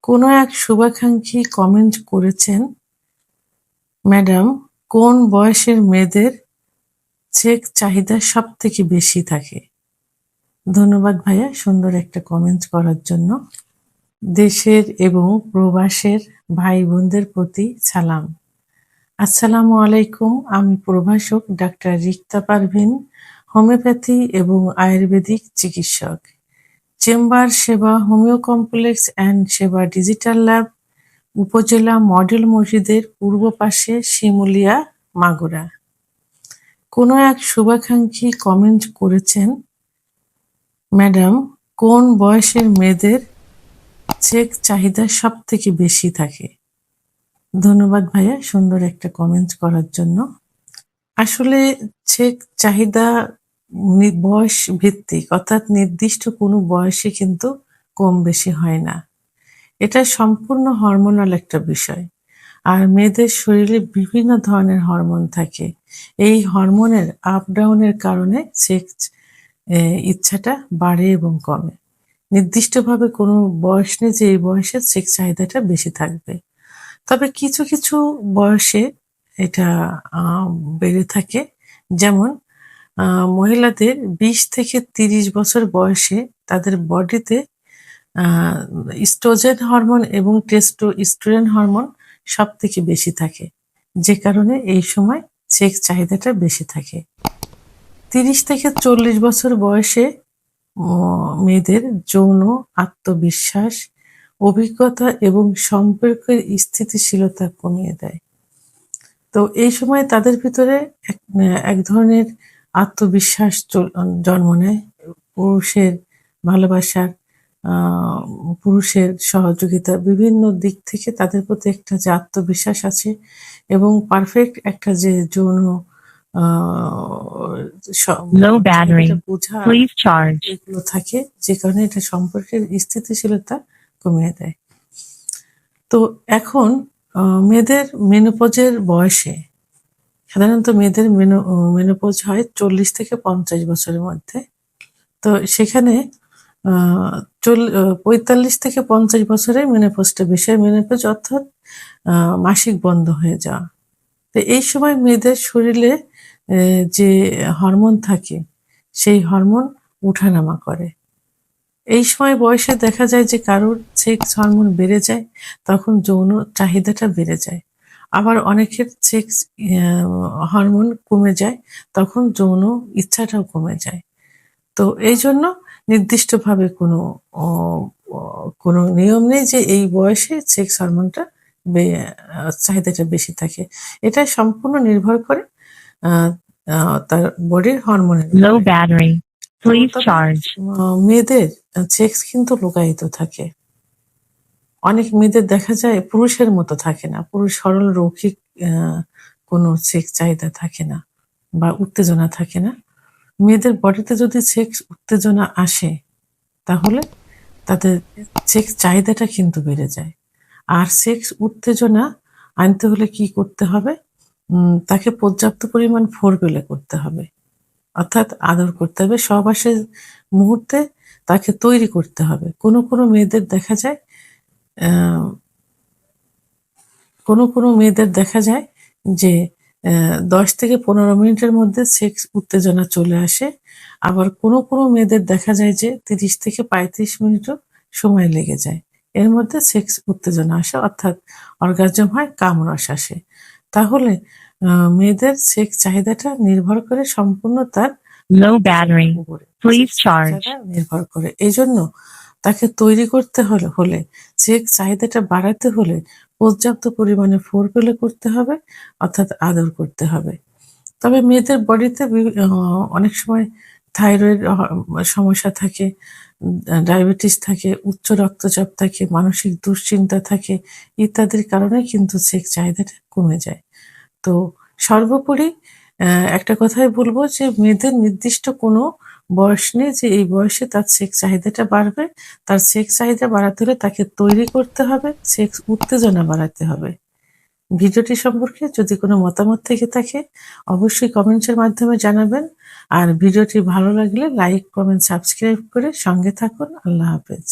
কোনো এক শুভাকাঙ্ক্ষী কমেন্ট করেছেন, ম্যাডাম, কোন বয়সের মেয়েদের সেক্স চাহিদা সবথেকে বেশি থাকে? ধন্যবাদ ভাইয়া সুন্দর একটা কমেন্ট করার জন্য। দেশের এবং প্রবাসের ভাই বোনদের প্রতি সালাম। আসসালামু আলাইকুম। আমি প্রভাষক ডাক্তার রিক্তা পারভিন, হোমিওপ্যাথি এবং আয়ুর্বেদিক চিকিৎসক। চেম্বার সেবা হোমিও কমপ্লেক্স অ্যান্ড সেবা ডিজিটাল ল্যাব, উপজেলা মডেল মসজিদের পূর্ব পাশে, শিমুলিয়া, মাগুরা। কোনো এক শুভাকাঙ্ক্ষী কমেন্ট করেছেন, ম্যাডাম, কোন বয়সের মেয়েদের সেক্স চাহিদা সবথেকে বেশি থাকে? ধন্যবাদ ভাইয়া সুন্দর একটা কমেন্ট করার জন্য। আসলে সেক্স চাহিদা বয়স ভিত্তিক, অর্থাৎ নির্দিষ্ট কোনো বয়সে কিন্তু কম বেশি হয় না। এটা সম্পূর্ণ হরমোনাল একটা বিষয়। আর মেয়েদের শরীরে বিভিন্ন ধরনের হরমোন থাকে। এই হরমোনের আপ ডাউনের কারণে সেক্স ইচ্ছাটা বাড়ে এবং কমে। নির্দিষ্টভাবে কোনো বয়স নেই যে এই বয়সে সেক্স চাহিদাটা বেশি থাকবে। তবে কিছু কিছু বয়সে এটা বেড়ে থাকে। যেমন মহিলাদের ২০ থেকে ৩০ বছর বয়সে তাদের বডিতে ইস্ট্রোজেন হরমোন এবং টেস্টোস্টেরন হরমোন সবথেকে বেশি থাকে, যে কারণে এই সময় সেক্স চাহিদাটা বেশি থাকে। ৩০ থেকে ৪০ বছর বয়সে মেয়েদের যৌন আত্মবিশ্বাস, অভিজ্ঞতা এবং সম্পর্কের স্থিতিশীলতা কমিয়ে দেয়। তো এই সময় তাদের ভিতরে এক ধরনের আত্মবিশ্বাস জন্ম নেয়। পুরুষের ভালোবাসার, পুরুষের সহযোগিতা, বিভিন্ন দিক থেকে তাদের প্রতি একটা যে আত্মবিশ্বাস আছে এবং পারফেক্ট একটা যে যৌন Low battery. বোঝা Please charge. এগুলো থাকে, যে কারণে এটা সম্পর্কের স্থিতিশীলতা কমিয়ে দেয়। তো এখন মেয়েদের মেনোপজের বয়সে, সাধারণত মেয়েদের মেনোপজ হয় ৪০ থেকে ৫০ বছরের মধ্যে। তো সেখানে ৪৫ থেকে ৫০ বছরে মেনোপজটা বেশি হয়। মেনোপজ অর্থাৎ মাসিক বন্ধ হয়ে যাওয়া। তো এই সময় মেয়েদের শরীরে যে হরমোন থাকে সেই হরমোন উঠানামা করে। এই সময় বয়সে দেখা যায় যে কারোর সেক্স হরমোন বেড়ে যায়, তখন যৌন চাহিদাটা বেড়ে যায়। আবার অনেকের সেক্স হরমোন কমে যায়, তখন যৌন ইচ্ছাটাও কমে যায়। তো এই জন্য নির্দিষ্টভাবে কোনো নিয়ম নেই যে এই বয়সে সেক্স হরমোনটা চাহিদাটা বেশি থাকে। এটা সম্পূর্ণ নির্ভর করে তার বডির হরমোনের Low battery. Please তবে charge. মেয়েদের সেক্স কিন্তু লুকায়িত থাকে। অনেক মেয়েদের দেখা যায় পুরুষের মতো থাকে না। পুরুষ সরল রৌখিক কোনো সেক্স চাহিদা থাকে না বা উত্তেজনা থাকে না। মেয়েদের বডিতে যদি সেক্স উত্তেজনা আসে, তাহলে তাদের সেক্স চাহিদাটা কিন্তু বেড়ে যায়। আর সেক্স উত্তেজনা আনতে হলে কি করতে হবে? তাকে পর্যাপ্ত পরিমাণ ফোরবেলে করতে হবে। অর্থাৎ আদর করতে হবে। সহবাসের মুহূর্তে তাকে তৈরি করতে হবে। কোনো মেয়েদের দেখা যায় কোনো মেয়েদের দেখা যায় যে ১০ থেকে ১৫ মিনিটের মধ্যে সেক্স উত্তেজনা চলে আসে। আবার কোনো মেয়েদের দেখা যায় যে ৩০ থেকে ৩৫ মিনিটও সময় লেগে যায়। এর মধ্যে সেক্স উত্তেজনা আসে, অর্থাৎ অর্গাজম হয়, কামরস আসে। তাহলে মেয়েদের সেক্স চাহিদাটা নির্ভর করে সম্পূর্ণ তার Low battery. উপরে। Please sex charge. ইচ্ছাটা নির্ভর করে। এজন্য তাকে তৈরি করতে হলে সেক্স চাহিদাটা বাড়াতে হলে পর্যাপ্ত পরিমাণে ফোরপ্লে করতে হবে, অর্থাৎ আদর করতে হবে। তবে মেয়েদের বডিতে অনেক সময় থাইরয়েড সমস্যা থাকে, ডায়াবেটিস থাকে, উচ্চ রক্তচাপ থাকে, মানসিক দুশ্চিন্তা থাকে, ইত্যাদির কারণে কিন্তু সেক্স চাহিদাটা কমে যায়। তো সর্বোপরি একটা কথাই বলব যে মেয়েদের নির্দিষ্ট কোনো বয়স নেই যে এই বয়সে তার সেক্স চাহিদাটা বাড়বে। তার সেক্স চাহিদা বাড়াতে হলে তাকে তৈরি করতে হবে, সেক্স উত্তেজনা বাড়াতে হবে। ভিডিওটি সম্পর্কে যদি কোনো মতামত থেকে থাকে অবশ্যই কমেন্টসের মাধ্যমে জানাবেন। আর ভিডিওটি ভালো লাগলে লাইক, কমেন্ট, সাবস্ক্রাইব করে সঙ্গে থাকুন। আল্লাহ হাফেজ।